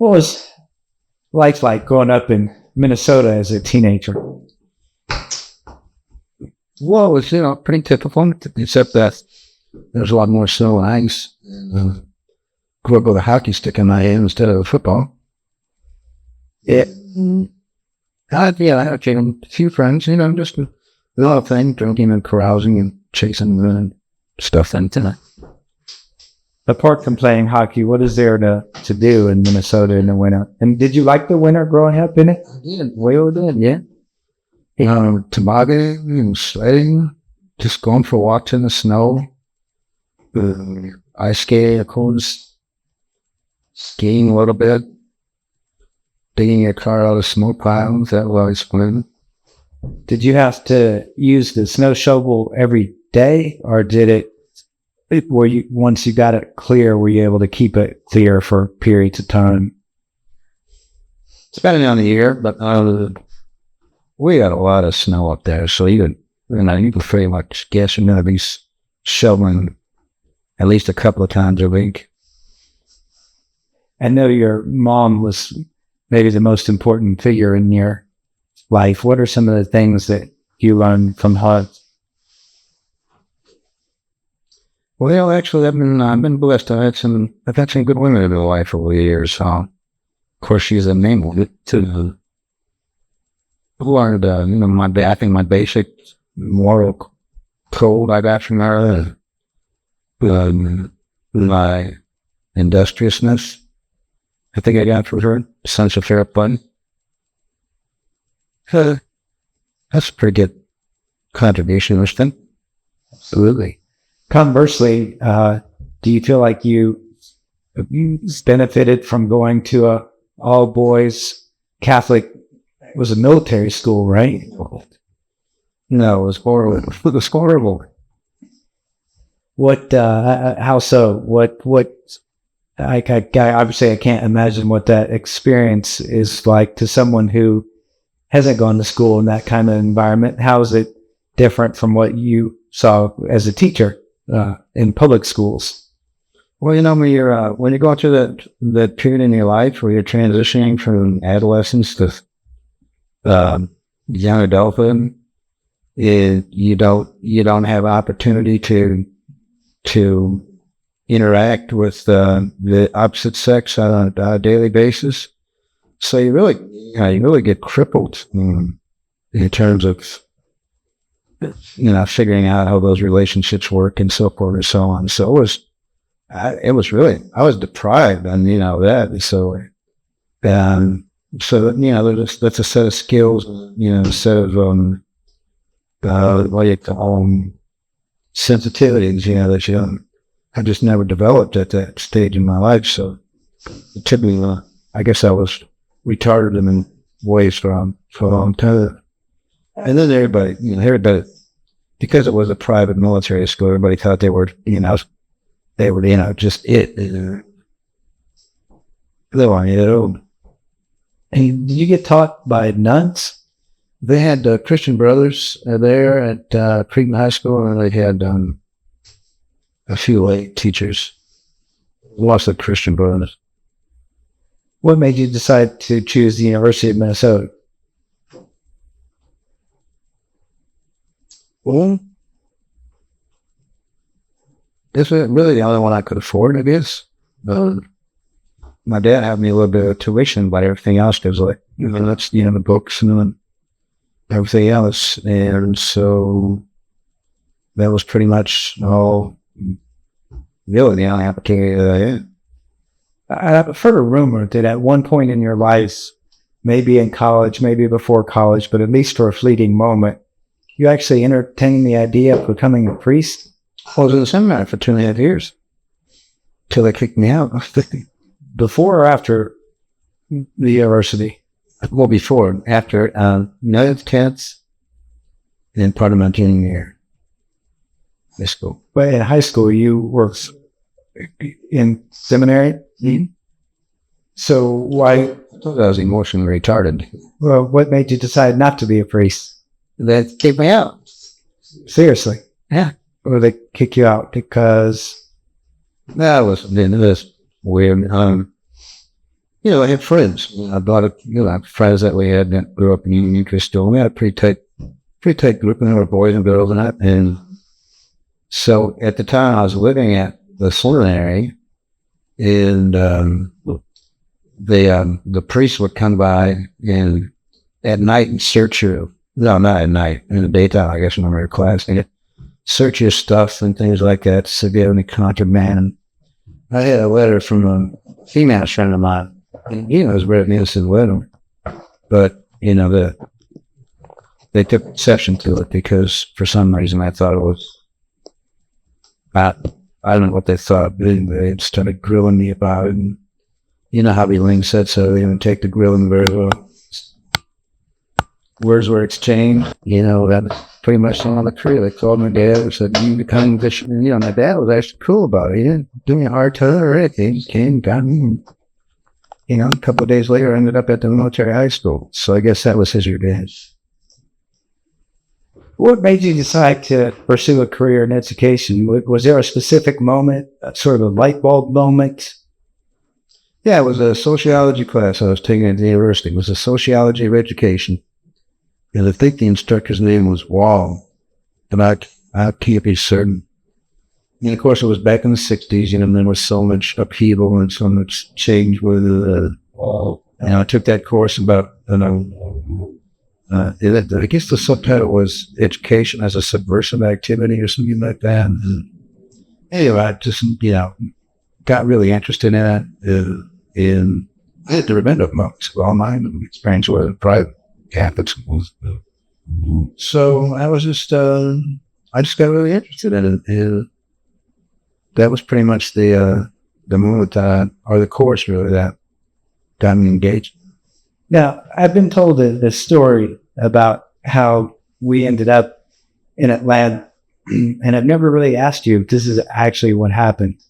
What was life like growing up in Minnesota as a teenager? Well, it was, pretty typical, except that there's a lot more snow and ice. Grew up with a hockey stick in my hand instead of a football. Yeah. I had a few friends, just a lot of things, drinking and carousing and chasing and stuff like that. Apart from playing hockey, what is there to do in Minnesota in the winter? And did you like the winter growing up in it? I did. We did, yeah. Tobogganing and sledding, just going for walks in the snow, ice skating, of course, skiing a little bit, digging your car out of smoke piles. That was always fun. Did you have to use the snow shovel every day, or once you got it clear, were you able to keep it clear for periods of time? Depending on the year, but we got a lot of snow up there, so you can pretty much guess you're going to be shoveling at least a couple of times a week. I know your mom was maybe the most important figure in your life. What are some of the things that you learned from her? Well, actually, I've been blessed. I've had some good women in my life over the years. Of course, she's a main one to learned, I think my basic moral code I got from her, my industriousness, I think I got from her, sense of fair fun. That's a pretty good contribution, I think. Absolutely. Conversely, do you feel like you benefited from going to a all boys Catholic? It was a military school, right? No, it was horrible. It was horrible. What? How so? What? Obviously, I can't imagine what that experience is like to someone who hasn't gone to school in that kind of environment. How is it different from what you saw as a teacher in public schools? Well, when you go through that period in your life where you're transitioning from adolescence to young adulthood, you don't have opportunity to interact with the opposite sex on a daily basis. So you really get crippled in terms of figuring out how those relationships work and so forth and so on. So I was deprived on that. So that's a set of skills, a set of what you call sensitivities, that I just never developed at that stage in my life. So typically, I guess I was retarded in ways for a long time. And then everybody, because it was a private military school, everybody thought they were just it. And did you get taught by nuns? They had Christian brothers there at Cretan High School, and they had a few lay teachers. Lots of Christian brothers. What made you decide to choose the University of Minnesota? Well, this was really the only one I could afford, I guess. My dad had me a little bit of tuition, but everything else was like, that's the books and then everything else. And so that was pretty much all really the only opportunity that I had. I've heard a rumor that at one point in your life, maybe in college, maybe before college, but at least for a fleeting moment, you actually entertained the idea of becoming a priest. I was in the seminary for 2.5 years till they kicked me out. Before or after the university? Well, before, after, 9th, 10th, and then part of my junior year. High school. But in high school, you were in seminary? Mm-hmm. So why? I thought I was emotionally retarded. Well, what made you decide not to be a priest? They kicked me out. Seriously? Yeah. Or they kick you out because? That was weird. I had friends. A lot of, friends that we had that grew up in Union Crystal. We had a pretty tight group, and there were boys and girls in it. And so at the time I was living at the seminary, and the priest would come by and at night and search your, no, not at night, in the daytime, I guess, when we were class, and search your stuff and things like that, so if you have any contraband. I had a letter from a female friend of mine, and it was a very innocent letter, but they took exception to it because for some reason I thought it was I don't know what they thought, but they started grilling me about it. And you know how Ling said, so they didn't take the grilling very well. Words were exchanged, that was pretty much on the tree. They called my dad and said, you become bishop. And, my dad was actually cool about it. He didn't do me a hard time or anything. He came, got me. A couple of days later, I ended up at the military high school. So I guess that was his revenge. What made you decide to pursue a career in education? Was there a specific moment, sort of a light bulb moment? Yeah, it was a sociology class I was taking at the university. It was a sociology of education. And I think the instructor's name was Wall, and I can't be certain. And of course, it was back in the 60s, and there was so much upheaval and so much change with and I took that course about, I guess the subtitle was Education as a Subversive Activity or something like that. And anyway, I just, got really interested in it. And I had to remember most of all my experience with private Catholic schools. So I was just, I just got really interested in it. And that was pretty much the moment or the course really that got me engaged. Now, I've been told this story about how we ended up in Atlanta, and I've never really asked you if this is actually what happened.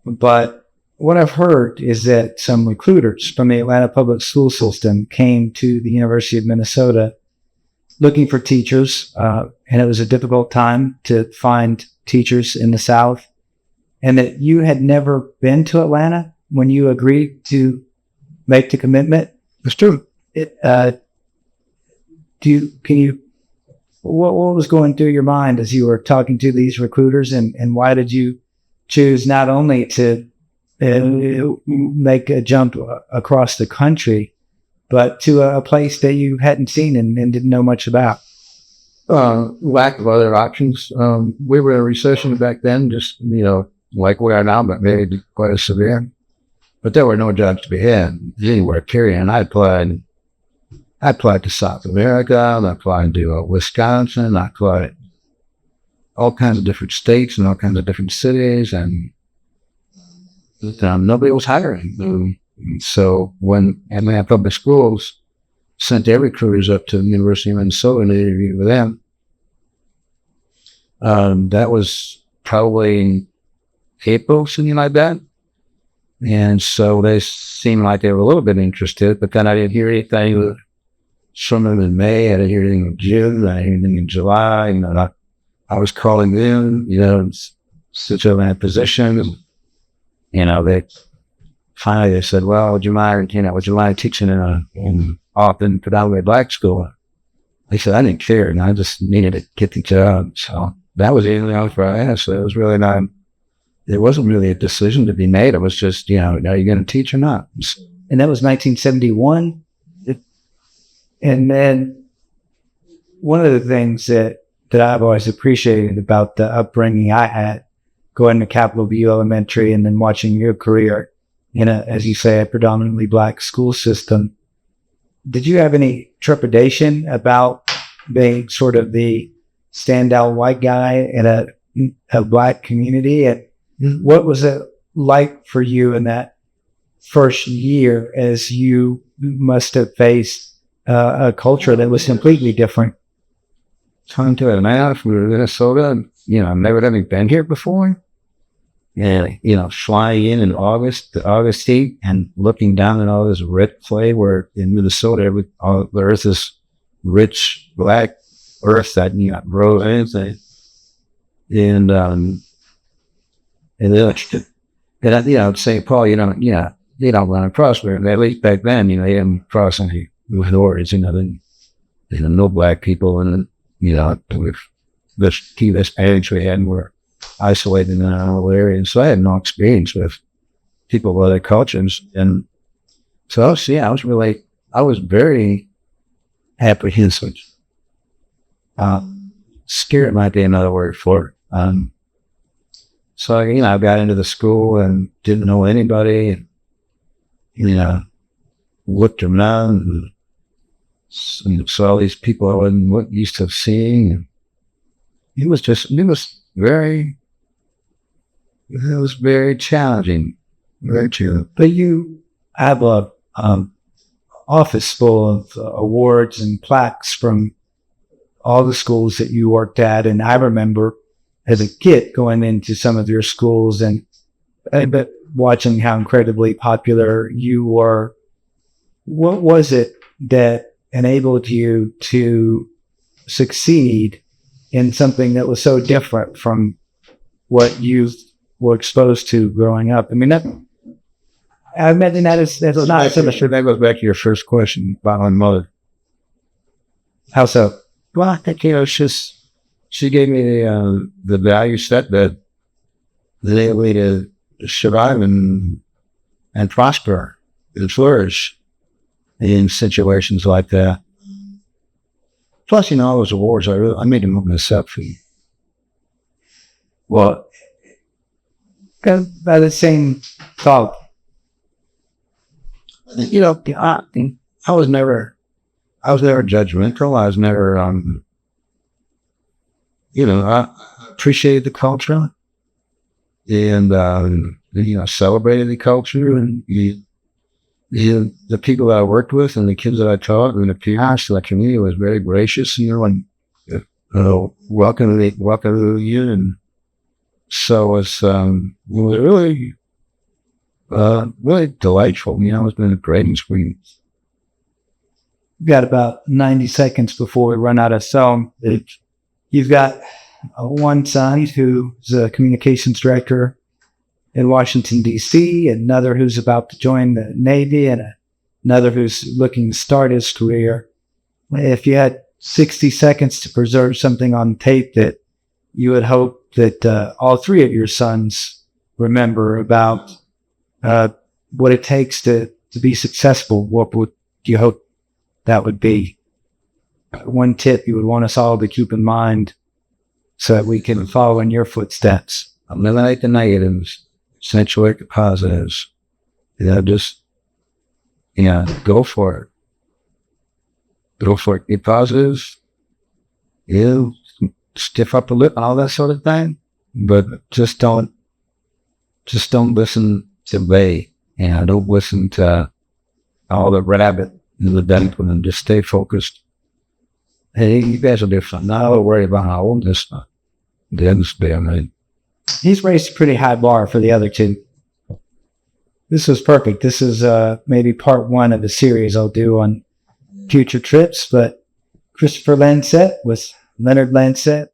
But what I've heard is that some recruiters from the Atlanta public school system came to the University of Minnesota looking for teachers, and it was a difficult time to find teachers in the South, and that you had never been to Atlanta when you agreed to make the commitment. It's true. What was going through your mind as you were talking to these recruiters, and why did you choose not only to make a jump across the country, but to a place that you hadn't seen and didn't know much about? Lack of other options. We were in a recession back then, just, like we are now, but maybe quite as severe. But there were no jobs to be had anywhere, period. And I applied to South America, I applied to Wisconsin, I applied all kinds of different states and all kinds of different cities, and nobody was hiring. So when Atlanta Public Schools sent their recruiters up to the University of Minnesota to interview with them, that was probably in April, something like that. And so they seemed like they were a little bit interested, but then I didn't hear anything from them in May. I didn't hear anything in June. I didn't hear anything in July. I was calling them, since I'm in a position. They finally said, well, would you mind teaching in often predominantly black school? I said, I didn't care, and I just needed to get the job. So that was the only offer I asked. So it was really not, there wasn't really a decision to be made. It was just, are you going to teach or not? And that was 1971. And then one of the things that I've always appreciated about the upbringing I had, going to Capitol View Elementary and then watching your career in as you say, a predominantly black school system. Did you have any trepidation about being sort of the standout white guy in a black community? And what was it like for you in that first year, as you must have faced a culture that was completely different? Come to Atlanta from Minnesota, I've never having been here before. And, flying in August, the August heat, and looking down at all this red clay, where in Minnesota, the earth is rich black earth that, grows anything. And then, St. Paul, you don't run across me. At least back then, you didn't cross any minorities, no black people, and, with this age we had, were isolated in our little area. And so I had no experience with people of other cultures. And so, I was very apprehensive. Scared might be another word for it. So, I got into the school and didn't know anybody, and, looked around and saw these people I wasn't used to seeing. And it was very challenging, very challenging. But you have a office full of awards and plaques from all the schools that you worked at. And I remember as a kid going into some of your schools and but watching how incredibly popular you were. What was it that enabled you to succeed in something that was so different from what you were exposed to growing up? I mean, I imagine that's not so much. That goes back to your first question about my mother. How so? Well, I think, she gave me the value set that enabled me to survive and prosper and flourish in situations like that. Plus, all those awards, I made them myself. Well, by the same thought, I was never judgmental. I was never, I appreciated the culture and, celebrated the culture and the people that I worked with and the kids that I taught and the parents, the community was very gracious, and welcome to you. And so it was really delightful. It's been a great experience. We've got about 90 seconds before we run out of song. You've got one son who's a communications director in Washington, D.C., another who's about to join the Navy, and another who's looking to start his career. If you had 60 seconds to preserve something on tape that you would hope that all three of your sons remember about what it takes to be successful, what would you hope that would be? One tip you would want us all to keep in mind so that we can follow in your footsteps. Eliminate the negatives, accentuate the positives. Just go for it. Go for it. Be positive. Stiff up the lip, all that sort of thing. But just don't listen to they. Don't listen to all the rabbit and the dent and just stay focused. Hey, you guys will do fun. Not worry about how old this stuff. He's raised a pretty high bar for the other two. This was perfect. This is maybe part one of the series I'll do on future trips. But Christopher Lancette with Leonard Lancette,